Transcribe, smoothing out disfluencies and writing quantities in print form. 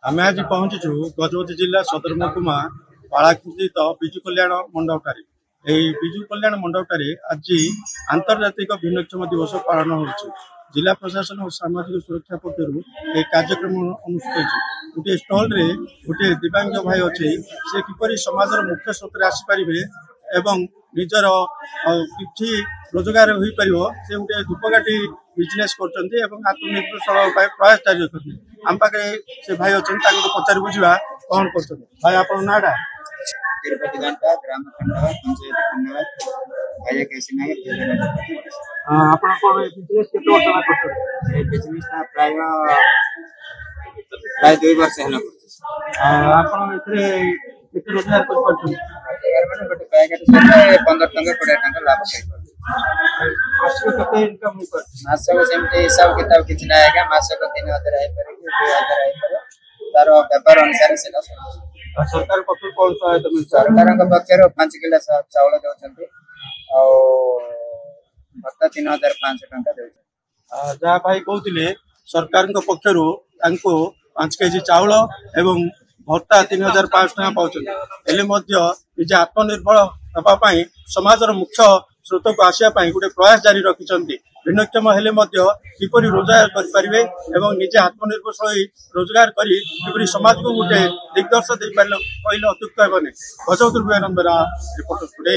आम आज पहुंचु गजपति जिला सदर महकुमा पाड़ाखित विजु कल्याण मंडपटार विजु कल्याण मंडपटार आज आंतर्जातिक भिन्नक्षम दिवस पालन हो जिला प्रशासन और सामाजिक सुरक्षा पक्ष एक कार्यक्रम अनुष्ठित गोटे स्टल रे गोटे दिव्यांग भाई अच्छे से किपर समाज मुख्य स्रोत आसीपारे एवं निजर कि रोजगार हो पार से गोटे धूपकाठी बिजनेस कर आत्मनिर्भरशील प्रयास जारी रखते आम पाखे से भाई अच्छे पचार बुझा कौन कर भाई आप नाटा तिरुपति घंटा ग्राम खंड पंचायत खंड भाई कैसे नहीं आपण को बिजनेस केते वर्ष करछो ए बिजनेस ना प्राय 2 वर्ष हला करछो आपण एथरे केते रोजगार कर परछो यार माने गोटे पैकेट से 15 टका 20 टका लाभ पाई मासको केते इनकम हो कर मासको सेमते हिसाब किताब किछ ना आएगा मासको 3000 आए पर 2000 आए पर तार व्यापार अनुसार से सरकार पक्ष कौन सहायता मिलता सरकार का पक्षर 5 किलो चावल देउछन्ते आ भत्ता 3500 टका देउछन्ते जहाँ भाई कहते सरकार पक्षर 5 केजी चाउल एवं भत्ता 3500 टका पाँच निजे आत्मनिर्भर होगापी समाज मुख्य स्रोत को आसापी गोटे प्रयास जारी रखिंट भिन्नक्षम हेले किपरि रोजगार करें और निजे आत्मनिर्भरशील रोजगार कर समाज को गोटे दिग्दर्श दे पारे कहले अत्युक्त हेनी गजपति रिपोर्टर टुडे।